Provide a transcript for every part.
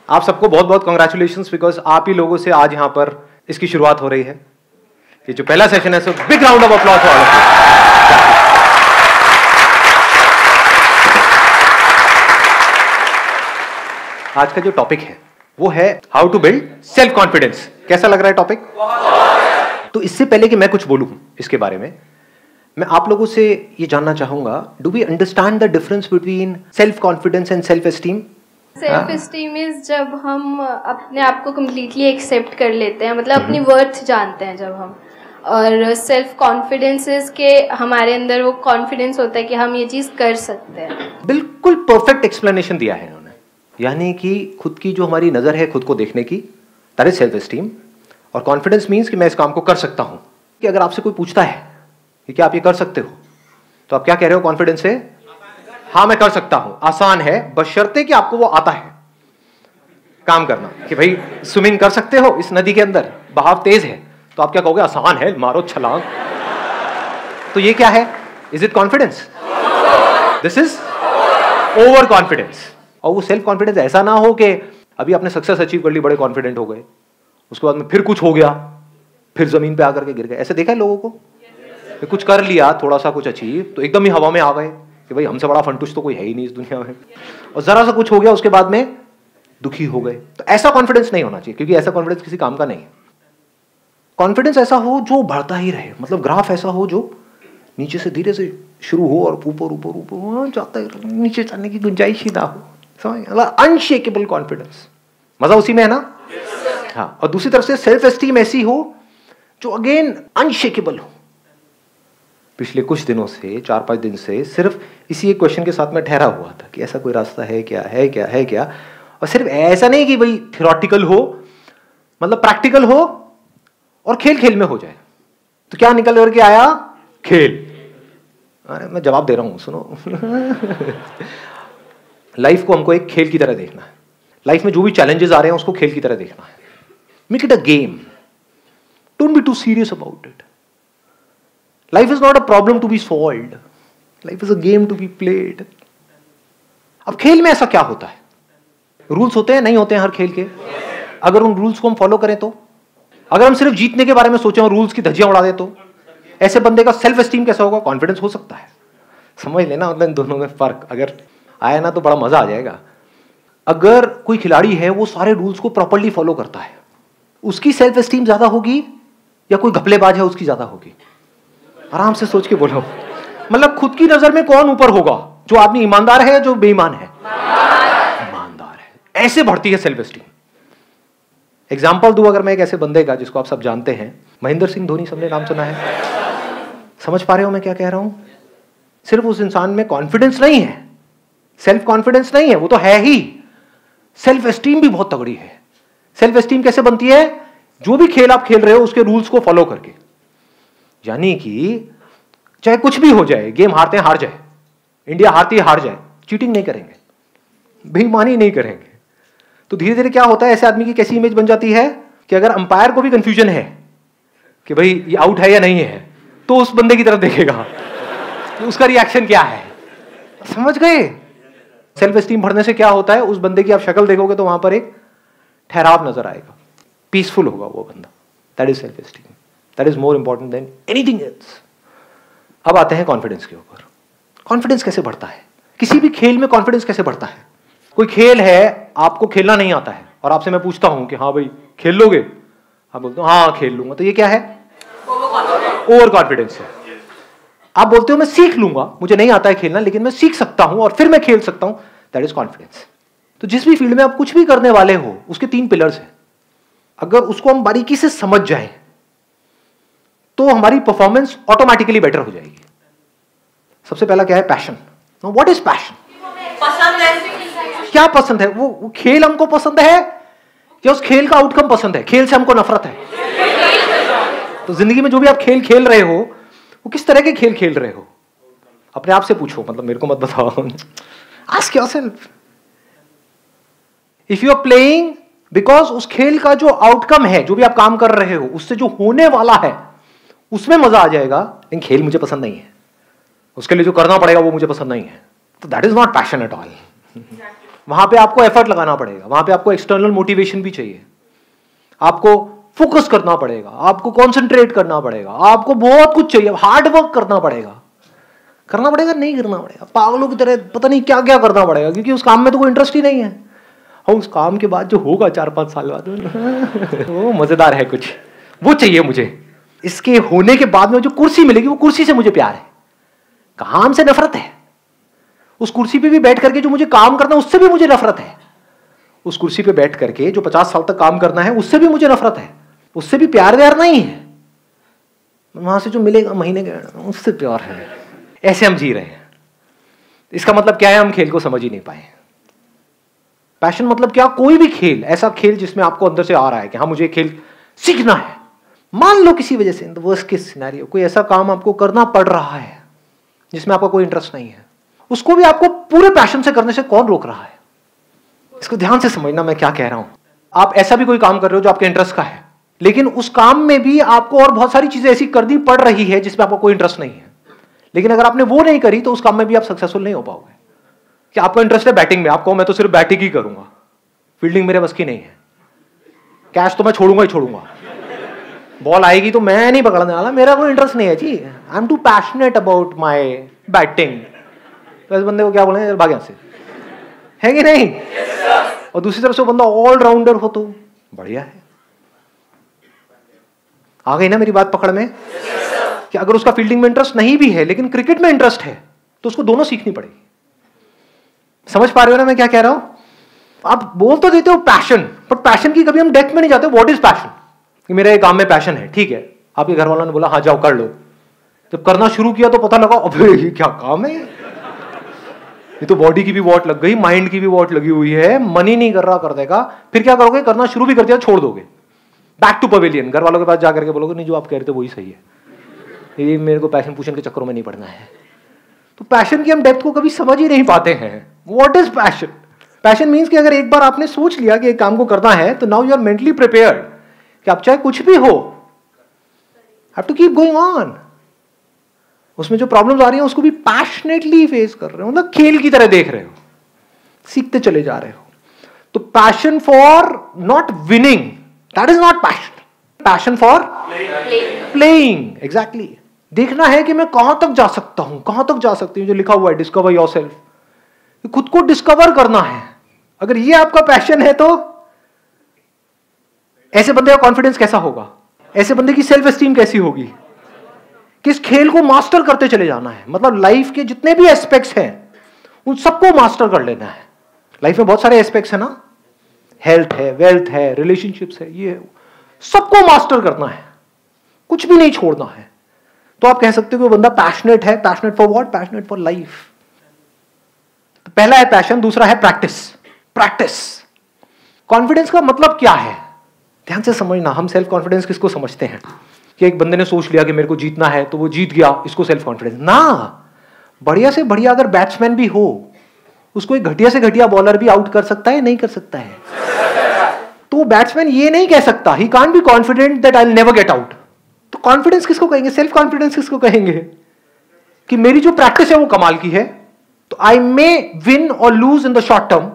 आप सबको बहुत बहुत कॉन्ग्रेचुलेशंस, बिकॉज आप ही लोगों से आज यहां पर इसकी शुरुआत हो रही है। ये जो पहला सेशन है, so big round of applause for all of you. आज का जो टॉपिक है वो है how to build self confidence. कैसा लग रहा है टॉपिक? तो इससे पहले कि मैं कुछ बोलूं इसके बारे में, मैं आप लोगों से ये जानना चाहूंगा, do we understand the difference between self confidence and self esteem? Self esteem is जब हम अपने आप को कम्प्लीटली एक्सेप्ट कर लेते हैं, मतलब अपनी वर्थ जानते हैं जब हम। और सेल्फ कॉन्फिडेंस इज के हमारे अंदर वो कॉन्फिडेंस होता है कि हम ये चीज़ कर सकते हैं। बिल्कुल परफेक्ट एक्सप्लेनेशन दिया है इन्होंने। यानी कि खुद की जो हमारी नज़र है खुद को देखने की, दैट इज सेल्फ एस्टीम। और कॉन्फिडेंस मीन्स कि मैं इस काम को कर सकता हूं। कि अगर आपसे कोई पूछता है कि क्या आप ये कर सकते हो, तो आप क्या कह रहे हो कॉन्फिडेंस से? हाँ मैं कर सकता हूं, आसान है, बशर्ते कि आपको वो आता है काम करना। कि भाई स्विमिंग कर सकते हो इस नदी के अंदर, बहाव तेज है, तो आप क्या कहोगे? आसान है, मारो छलांग। तो ये क्या है? Is it confidence? This is over confidence. और वो सेल्फ कॉन्फिडेंस ऐसा ना हो कि अभी आपने सक्सेस अचीव कर ली, बड़े कॉन्फिडेंट हो गए, उसके बाद में फिर कुछ हो गया, फिर जमीन पे आकर के गिर गए। ऐसे देखा है लोगों को? कुछ कर लिया, थोड़ा सा कुछ अचीव, तो एकदम ही हवा में आ गए कि भाई हमसे बड़ा फंटूस तो कोई है ही नहीं इस दुनिया में। और जरा सा कुछ हो गया, उसके बाद में दुखी हो गए। तो ऐसा कॉन्फिडेंस नहीं होना चाहिए, क्योंकि ऐसा कॉन्फिडेंस किसी काम का नहीं है। कॉन्फिडेंस ऐसा हो जो बढ़ता ही रहे, मतलब ग्राफ ऐसा हो जो नीचे से धीरे से शुरू हो और ऊपर ऊपर ऊपर जाता है, नीचे जाने की गुंजाइश ही ना हो। समझ? अनशेकेबल कॉन्फिडेंस, मजा उसी में है ना? हाँ। और दूसरी तरफ से सेल्फ एस्टीम ऐसी हो जो अगेन अनशेकेबल हो। पिछले कुछ दिनों से, 4-5 दिन से सिर्फ इसी एक क्वेश्चन के साथ में ठहरा हुआ था कि ऐसा कोई रास्ता है क्या, है क्या, है क्या। और सिर्फ ऐसा नहीं कि भाई थियोरेटिकल हो, मतलब प्रैक्टिकल हो और खेल खेल में हो जाए। तो क्या निकल करके आया? खेल। अरे मैं जवाब दे रहा हूं, सुनो। लाइफ को हमको एक खेल की तरह देखना है। लाइफ में जो भी चैलेंजेस आ रहे हैं उसको खेल की तरह देखना है। Make it a game, don't be too serious about it. Life is not a problem to be solved, life is a game to be played. अब खेल में ऐसा क्या होता है? रूल्स होते हैं, नहीं होते हैं हर खेल के? अगर उन रूल्स को हम फॉलो करें तो, अगर हम सिर्फ जीतने के बारे में सोचें और रूल्स की धज्जियां उड़ा दें तो ऐसे बंदे का सेल्फ एस्टीम कैसा होगा? कॉन्फिडेंस हो सकता है? समझ लेना, मतलब इन दोनों में फर्क अगर आया ना तो बड़ा मजा आ जाएगा। अगर कोई खिलाड़ी है वो सारे रूल्स को प्रॉपर्ली फॉलो करता है, उसकी सेल्फ एस्टीम ज्यादा होगी या कोई घपलेबाज है उसकी ज्यादा होगी? आराम से सोच के बोलो। मतलब खुद की नजर में कौन ऊपर होगा? जो आदमी ईमानदार है या जो बेईमान है? ईमानदार है। ऐसे बढ़ती है सेल्फ एस्टीम। एग्जाम्पल दूं अगर मैं एक ऐसे बंदे का जिसको आप सब जानते हैं, महेंद्र सिंह धोनी, सबने नाम सुना है? समझ पा रहे हो मैं क्या कह रहा हूं? सिर्फ उस इंसान में कॉन्फिडेंस नहीं है, सेल्फ कॉन्फिडेंस नहीं है, वो तो है ही, सेल्फ एस्टीम भी बहुत तगड़ी है। सेल्फ एस्टीम कैसे बनती है? जो भी खेल आप खेल रहे हो उसके रूल्स को फॉलो करके। यानी कि चाहे कुछ भी हो जाए, गेम हारते हैं हार जाए, इंडिया हारती है हार जाए, चीटिंग नहीं करेंगे, बेईमानी नहीं करेंगे। तो धीरे धीरे क्या होता है, ऐसे आदमी की कैसी इमेज बन जाती है कि अगर अंपायर को भी कंफ्यूजन है कि भाई ये आउट है या नहीं है, तो उस बंदे की तरफ देखेगा तो उसका रिएक्शन क्या है। समझ गए? सेल्फ एस्टीम बढ़ने से क्या होता है, उस बंदे की आप शक्ल देखोगे तो वहां पर एक ठहराव नजर आएगा, पीसफुल होगा वो बंदा। That is self esteem, that is more important than anything else. अब आते हैं कॉन्फिडेंस के ऊपर। कॉन्फिडेंस कैसे बढ़ता है? किसी भी खेल में कॉन्फिडेंस कैसे बढ़ता है? कोई खेल है, आपको खेलना नहीं आता है और आपसे मैं पूछता हूं कि हाँ भाई खेल लोगे? आप बोलते हो हाँ खेल लूंगा, तो ये क्या है? ओवर कॉन्फिडेंस है। आप बोलते हो मैं सीख लूंगा, मुझे नहीं आता है खेलना लेकिन मैं सीख सकता हूं और फिर मैं खेल सकता हूं, दैट इज कॉन्फिडेंस। तो जिस भी फील्ड में आप कुछ भी करने वाले हो उसके 3 पिलर्स हैं। अगर उसको हम बारीकी से समझ जाएं तो हमारी परफॉर्मेंस ऑटोमेटिकली बेटर हो जाएगी। सबसे पहला क्या है? पैशन। What is passion? पसंद है। क्या पसंद है? वो खेल हमको पसंद है या उस खेल का आउटकम पसंद है? खेल से हमको नफरत है। तो जिंदगी में जो भी आप खेल खेल रहे हो, वो किस तरह के खेल खेल रहे हो? अपने आप से पूछो, मतलब मेरे को मत बताओ। Ask yourself. If you are playing because उस खेल का जो आउटकम है, जो भी आप काम कर रहे हो, उससे जो होने वाला है उसमें मजा आ जाएगा, लेकिन खेल मुझे पसंद नहीं है, उसके लिए जो करना पड़ेगा वो मुझे पसंद नहीं है, तो that is not passion at all. वहां पे आपको एफर्ट लगाना पड़ेगा, वहां पे आपको एक्सटर्नल मोटिवेशन भी चाहिए, आपको फोकस करना पड़ेगा, आपको कॉन्सेंट्रेट करना पड़ेगा, आपको बहुत कुछ चाहिए, हार्ड वर्क करना पड़ेगा नहीं करना पड़ेगा, पागलों की तरह पता नहीं क्या क्या करना पड़ेगा, क्योंकि उस काम में तो कोई इंटरेस्ट ही नहीं है। और उस काम के बाद जो होगा 4-5 साल बाद वो मजेदार है कुछ, वो चाहिए मुझे। इसके होने के बाद में जो कुर्सी मिलेगी, वो कुर्सी से मुझे प्यार है, काम से नफरत है। उस कुर्सी पे भी बैठ करके जो मुझे काम करना है उससे भी मुझे नफरत है। उस कुर्सी पे बैठ करके जो 50 साल तक काम करना है उससे भी मुझे नफरत है, उससे भी प्यार व्यार नहीं है। वहां से जो मिलेगा महीने के उससे प्यार है। ऐसे हम जी रहे हैं। इसका मतलब क्या है? हम खेल को समझ ही नहीं पाए। पैशन मतलब क्या? कोई भी खेल, ऐसा खेल जिसमें आपको अंदर से आ रहा है कि हाँ मुझे खेल सीखना है। मान लो किसी वजह से, in the worst case scenario, कोई ऐसा काम आपको करना पड़ रहा है जिसमें आपका कोई इंटरेस्ट नहीं है, उसको भी आपको पूरे पैशन से करने से कौन रोक रहा है? इसको ध्यान से समझना मैं क्या कह रहा हूं। आप ऐसा भी कोई काम कर रहे हो जो आपके इंटरेस्ट का है, लेकिन उस काम में भी आपको और बहुत सारी चीजें ऐसी करनी पड़ रही है जिसमें आपको कोई इंटरेस्ट नहीं है, लेकिन अगर आपने वो नहीं करी तो उस काम में भी आप सक्सेसफुल नहीं हो पाओगे। कि आपको इंटरेस्ट है बैटिंग में, आपको मैं तो सिर्फ बैटिंग ही करूंगा, फील्डिंग मेरे बस की नहीं है, कैच तो मैं छोड़ूंगा ही छोड़ूंगा, बॉल आएगी तो मैं नहीं पकड़ने वाला, मेरा कोई इंटरेस्ट नहीं है जी, I am too passionate about my batting. तो इस बंदे को क्या बोलेंगे? भाग यहाँ से, है कि नहीं? और दूसरी तरफ से बंदा ऑलराउंडर हो तो बढ़िया है। आ गई ना मेरी बात पकड़ में? कि अगर उसका फील्डिंग में इंटरेस्ट नहीं भी है लेकिन क्रिकेट में इंटरेस्ट है तो उसको दोनों सीखनी पड़ेगी। समझ पा रहे हो ना मैं क्या कह रहा हूं? आप बोल तो देते हो पैशन, बट पैशन की कभी हम डेप्थ में नहीं जाते। What is passion? कि मेरे काम में पैशन है, ठीक है, आपके घर वालों ने बोला हाँ जाओ कर लो। जब करना शुरू किया तो पता लगा अबे ये क्या काम है, ये तो बॉडी की भी वॉट लग गई, माइंड की भी वॉट लगी हुई है, मन ही नहीं कर रहा कर देगा। फिर क्या करोगे? करना शुरू भी कर दिया, छोड़ दोगे, बैक टू पवेलियन, घर वालों के पास जाकर के बोलोगे नहीं जो आप कह रहे थे वही सही है, ये मेरे को पैशन पूशन के चक्करों में नहीं पड़ना है। तो पैशन की हम डेप्थ को कभी समझ ही नहीं पाते हैं। What is passion? Passion means कि अगर एक बार आपने सोच लिया कि एक काम को करना है तो now you are mentally prepared कि आप चाहे कुछ भी हो, have to keep going on. उसमें जो प्रॉब्लम्स आ रही हैं उसको भी पैशनेटली फेस कर रहे हो, मतलब खेल की तरह देख रहे हो, सीखते चले जा रहे हो। तो passion for not winning, that is not passion. Passion for playing, exactly. देखना है कि मैं कहां तक जा सकता हूं, कहां तक जा सकती हूं, जो लिखा हुआ है डिस्कवर योरसेल्फ, खुद को डिस्कवर करना है। अगर ये आपका पैशन है तो ऐसे बंदे का कॉन्फिडेंस कैसा होगा, ऐसे बंदे की सेल्फ एस्टीम कैसी होगी? कि इस खेल को मास्टर करते चले जाना है। मतलब लाइफ के जितने भी एस्पेक्ट्स हैं उन सबको मास्टर कर लेना है। लाइफ में बहुत सारे एस्पेक्ट्स है ना, हेल्थ है, वेल्थ है, रिलेशनशिप्स है, ये सबको मास्टर करना है, कुछ भी नहीं छोड़ना है। तो आप कह सकते हो कि वो बंदा पैशनेट है। Passionate for what? Passionate for life. तो पहला है पैशन, दूसरा है प्रैक्टिस। प्रैक्टिस। कॉन्फिडेंस का मतलब क्या है? ध्यान से समझना। हम सेल्फ कॉन्फिडेंस किसको समझते हैं? कि एक बंदे ने सोच लिया कि मेरे को जीतना है तो वो जीत गया, इसको सेल्फ कॉन्फिडेंस ना। बढ़िया से बढ़िया अगर बैट्समैन भी हो, उसको एक घटिया से घटिया बॉलर भी आउट कर सकता है, नहीं कर सकता है? तो बैट्समैन ये नहीं कह सकता, he can't be confident that I will never get out. तो कॉन्फिडेंस किसको कहेंगे? सेल्फ कॉन्फिडेंस किसको कहेंगे? कि मेरी जो प्रैक्टिस है वो कमाल की है, तो आई मे विन और lose in the short term,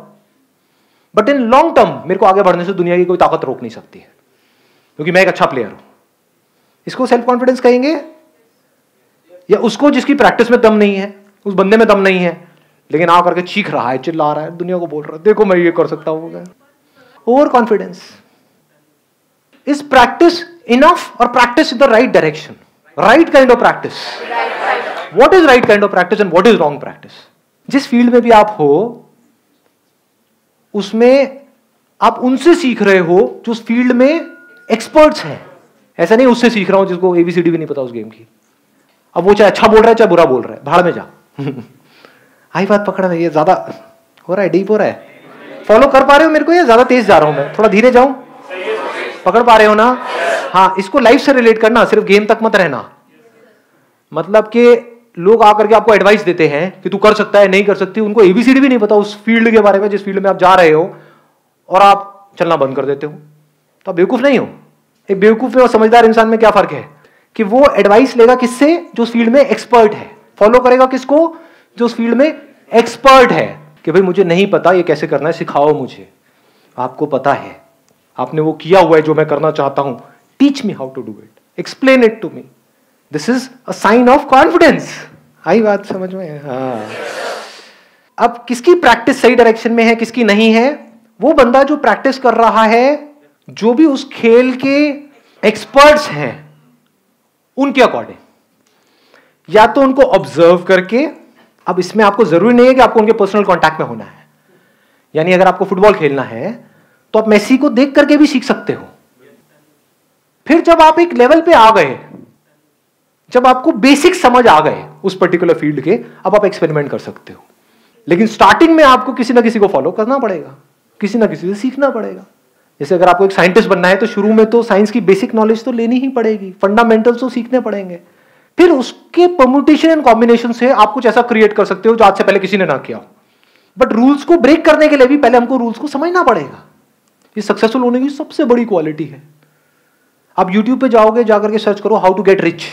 but in long term मेरे को आगे बढ़ने से दुनिया की कोई ताकत रोक नहीं सकती है, क्योंकि मैं एक अच्छा प्लेयर हूं। इसको सेल्फ कॉन्फिडेंस कहेंगे? या उसको जिसकी प्रैक्टिस में दम नहीं है, उस बंदे में दम नहीं है, लेकिन आ करके चीख रहा है, चिल्ला रहा है, दुनिया को बोल रहा है देखो मैं ये कर सकता हूं। Over confidence. Is practice enough और practice in the right direction? Right kind of practice. What is right kind of practice and what is wrong practice? जिस फील्ड में भी आप हो उसमें आप उनसे सीख रहे हो जो उस फील्ड में एक्सपर्ट्स हैं। ऐसा नहीं उससे सीख रहा हूं जिसको एबीसीडी भी नहीं पता उस गेम की। अब वो चाहे अच्छा बोल रहा है चाहे बुरा बोल रहा है, भाड़ में जा। आई बात पकड़ में? ये ज्यादा हो रहा है, डीप हो रहा है। फॉलो कर पा रहे हो मेरे को या ज्यादा तेज जा रहा हूं मैं? थोड़ा धीरे जाऊं? पकड़ पा रहे हो ना? हाँ, इसको लाइफ से रिलेट करना, सिर्फ गेम तक मत रहना। मतलब कि लोग आकर के आपको एडवाइस देते हैं कि तू कर सकता है, नहीं कर सकती, उनको एबीसीडी भी नहीं पता उस फील्ड के बारे में जिस फील्ड में आप जा रहे हो, और आप चलना बंद कर देते हो, तो आप बेवकूफ नहीं हो। एक बेवकूफ और समझदार इंसान में क्या फर्क है? कि वो एडवाइस लेगा किससे? जो उस फील्ड में एक्सपर्ट है। फॉलो करेगा किसको? जो उस फील्ड में एक्सपर्ट है। कि भाई मुझे नहीं पता ये कैसे करना है, सिखाओ मुझे। आपको पता है, आपने वो किया हुआ है जो मैं करना चाहता हूं, teach me how to do it, explain it to me. This is a sign of confidence. आई बात समझ में? हाँ। अब किसकी प्रैक्टिस सही डायरेक्शन में है, किसकी नहीं है? वो बंदा जो प्रैक्टिस कर रहा है, जो भी उस खेल के एक्सपर्ट्स हैं उनके अकॉर्डिंग, या तो उनको ऑब्जर्व करके। अब इसमें आपको जरूरी नहीं है कि आपको उनके पर्सनल कांटेक्ट में होना है, यानी अगर आपको फुटबॉल खेलना है तो आप मेसी को देख करके भी सीख सकते हो। फिर जब आप एक लेवल पे आ गए, जब आपको बेसिक समझ आ गए उस पर्टिकुलर फील्ड के, अब आप एक्सपेरिमेंट कर सकते हो। लेकिन स्टार्टिंग में आपको किसी ना किसी को फॉलो करना पड़ेगा, किसी ना किसी से सीखना पड़ेगा। जैसे अगर आपको एक साइंटिस्ट बनना है तो शुरू में तो साइंस की बेसिक नॉलेज तो लेनी ही पड़ेगी, फंडामेंटल्स तो सीखने पड़ेंगे। फिर उसके परम्यूटेशन एंड कॉम्बिनेशन से आप कुछ ऐसा क्रिएट कर सकते हो जो आज से पहले किसी ने ना किया हो। बट रूल्स को ब्रेक करने के लिए भी पहले हमको रूल्स को समझना पड़ेगा। ये सक्सेसफुल होने की सबसे बड़ी क्वालिटी है। आप YouTube पे जाओगे, जाकर के सर्च करो हाउ टू गेट रिच,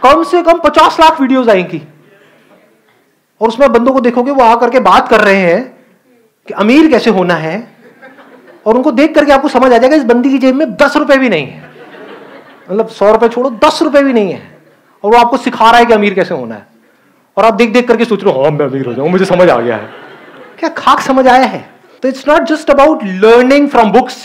कम से कम 50 लाख वीडियोस आएंगी, और उसमें बंदों को देखोगे वो आकर के बात कर रहे हैं कि अमीर कैसे होना है, और उनको देख करके आपको समझ आ जाएगा इस बंदी की जेब में 10 रुपए भी नहीं है, मतलब 100 रुपए छोड़ो 10 रुपए भी नहीं है, और वो आपको सिखा रहा है कि अमीर कैसे होना है। और आप देख देख करके सोच रहे हो हाँ मैं अमीर हो जाऊं, मुझे समझ आ गया है। क्या खाक समझ आया है? तो it's not just about learning from books,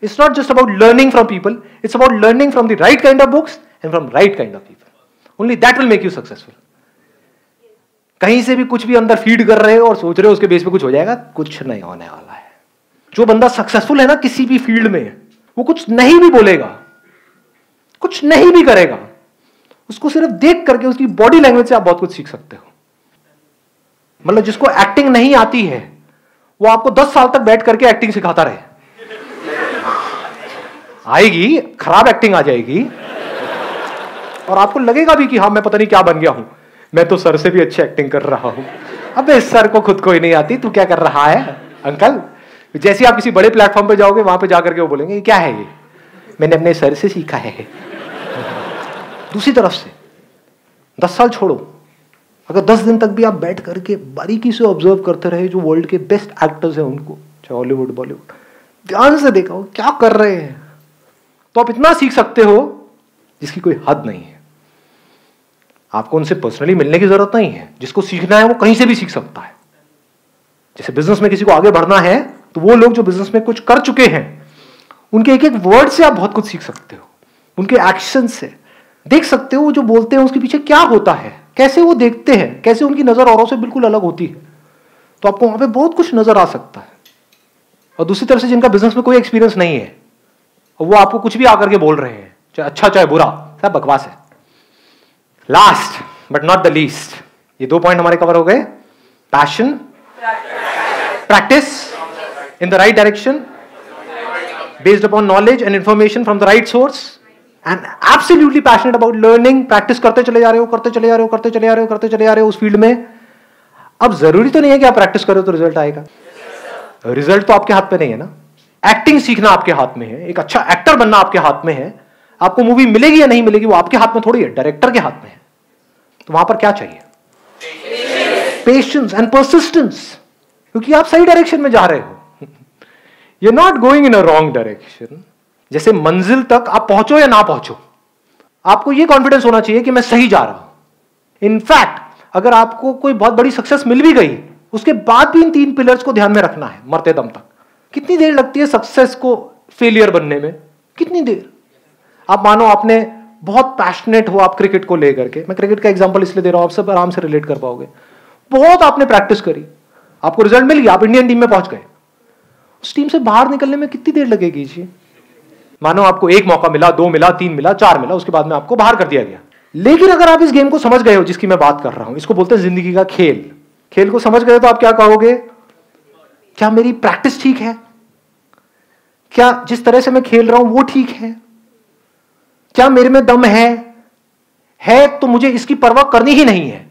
it's not just about learning from people, it's about learning from the right kind of books and from right kind of people. Only that will make you successful. कहीं से भी कुछ भी अंदर feed कर रहे हो और सोच रहे हो उसके बेस पे कुछ हो जाएगा, कुछ नहीं होने वाला है। जो बंदा सक्सेसफुल है ना किसी भी फील्ड में, वो कुछ नहीं भी बोलेगा, कुछ नहीं भी करेगा, उसको सिर्फ देख करके उसकी बॉडी लैंग्वेज से आप बहुत कुछ सीख सकते हो। मतलब जिसको एक्टिंग नहीं आती है वो आपको 10 साल तक बैठ करके एक्टिंग सिखाता रहे, आएगी खराब एक्टिंग आ जाएगी, और आपको लगेगा भी कि हाँ मैं पता नहीं क्या बन गया हूं, मैं तो सर से भी अच्छी एक्टिंग कर रहा हूं। अबे सर को खुद को ही नहीं आती, तू क्या कर रहा है अंकल? जैसे आप किसी बड़े प्लेटफॉर्म पे जाओगे, वहां पे जाकर के वो बोलेंगे क्या है ये, मैंने अपने सर से सीखा है। दूसरी तरफ से 10 साल छोड़ो, अगर 10 दिन तक भी आप बैठ करके बारीकी से ऑब्जर्व करते रहे जो वर्ल्ड के बेस्ट एक्टर्स हैं उनको, चाहे हॉलीवुड बॉलीवुड, ध्यान से देखा हो क्या कर रहे हैं, तो आप इतना सीख सकते हो जिसकी कोई हद नहीं है। आपको उनसे पर्सनली मिलने की जरूरत नहीं है, जिसको सीखना है वो कहीं से भी सीख सकता है। जैसे बिजनेस में किसी को आगे बढ़ना है तो वो लोग जो बिजनेस में कुछ कर चुके हैं उनके एक एक वर्ड से आप बहुत कुछ सीख सकते हो, उनके एक्शन से देख सकते हो वो जो बोलते हैं उसके पीछे क्या होता है, कैसे वो देखते हैं, कैसे उनकी नजर औरों से बिल्कुल अलग होती है। तो आपको वहां पे बहुत कुछ नजर आ सकता है। और दूसरी तरफ से जिनका बिजनेस में कोई एक्सपीरियंस नहीं है और वो आपको कुछ भी आकर के बोल रहे हैं, चाहे अच्छा चाहे बुरा, सब बकवास है। Last but not the least, ये 2 पॉइंट हमारे कवर हो गए। Passion, practice in the right direction based upon knowledge and information from the right source, and absolutely passionate about learning. Practice करते चले जा रहे हो, करते चले जा रहे हो, करते चले जा रहे हो, करते चले जा रहे हो उस फील्ड में। अब जरूरी तो नहीं है कि आप प्रैक्टिस करो तो रिजल्ट आएगा, रिजल्ट तो आपके हाथ पे नहीं है ना। एक्टिंग सीखना आपके हाथ में है, एक अच्छा एक्टर बनना आपके हाथ में है। आपको मूवी मिलेगी या नहीं मिलेगी वो आपके हाथ में थोड़ी है, डायरेक्टर के हाथ में है। तो वहां पर क्या चाहिए? पेशेंस एंड परसिस्टेंस, क्योंकि आप सही डायरेक्शन में जा रहे हो। You are not going in a wrong direction. जैसे मंजिल तक आप पहुंचो या ना पहुंचो, आपको यह कॉन्फिडेंस होना चाहिए कि मैं सही जा रहा हूं। इनफैक्ट अगर आपको कोई बहुत बड़ी सक्सेस मिल भी गई, उसके बाद भी इन 3 पिलर्स को ध्यान में रखना है मरते दम तक। कितनी देर लगती है सक्सेस को फेलियर बनने में? कितनी देर? आप मानो आपने बहुत पैशनेट हो आप क्रिकेट को लेकर के, मैं क्रिकेट का एग्जांपल इसलिए दे रहा हूं, आप सब आराम से रिलेट कर पाओगे। बहुत आपने प्रैक्टिस करी, आपको रिजल्ट मिल गया, आप इंडियन टीम में पहुंच गए। उस टीम से बाहर निकलने में कितनी देर लगेगी जी? मानो आपको 1 मौका मिला, 2 मिला, 3 मिला, 4 मिला, उसके बाद में आपको बाहर कर दिया गया। लेकिन अगर आप इस गेम को समझ गए हो जिसकी मैं बात कर रहा हूं, इसको बोलते हैं जिंदगी का खेल। खेल को समझ गए तो आप क्या कहोगे? क्या मेरी प्रैक्टिस ठीक है? क्या जिस तरह से मैं खेल रहा हूं वो ठीक है? क्या मेरे में दम है तो मुझे इसकी परवाह करनी ही नहीं है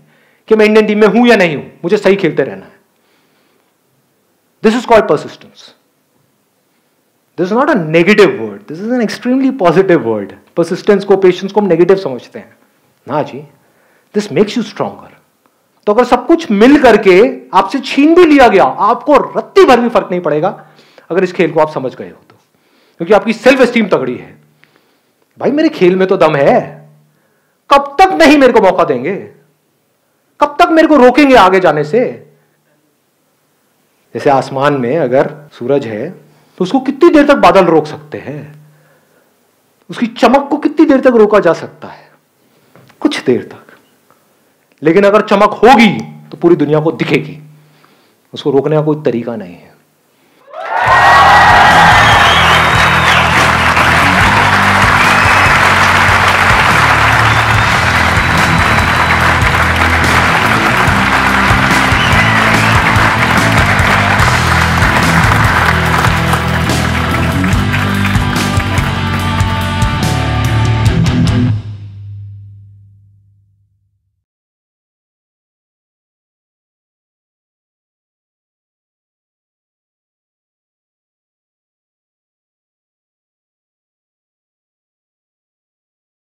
कि मैं इंडियन टीम में हूं या नहीं हूं, मुझे सही खेलते रहना है। This is called persistence. This is not a negative word, this is an extremely positive word. Persistence को, पेशेंस को हम नेगेटिव समझते हैं ना जी। This makes you stronger. तो अगर सब कुछ मिल करके आपसे छीन भी लिया गया, आपको रत्ती भर भी फर्क नहीं पड़ेगा अगर इस खेल को आप समझ गए हो तो, क्योंकि आपकी सेल्फ एस्टीम तगड़ी है। भाई मेरे खेल में तो दम है, कब तक नहीं मेरे को मौका देंगे, कब तक मेरे को रोकेंगे आगे जाने से। जैसे आसमान में अगर सूरज है तो उसको कितनी देर तक बादल रोक सकते हैं, उसकी चमक को कितनी देर तक रोका जा सकता है, कुछ देर तक। लेकिन अगर चमक होगी तो पूरी दुनिया को दिखेगी, उसको रोकने का कोई तरीका नहीं है।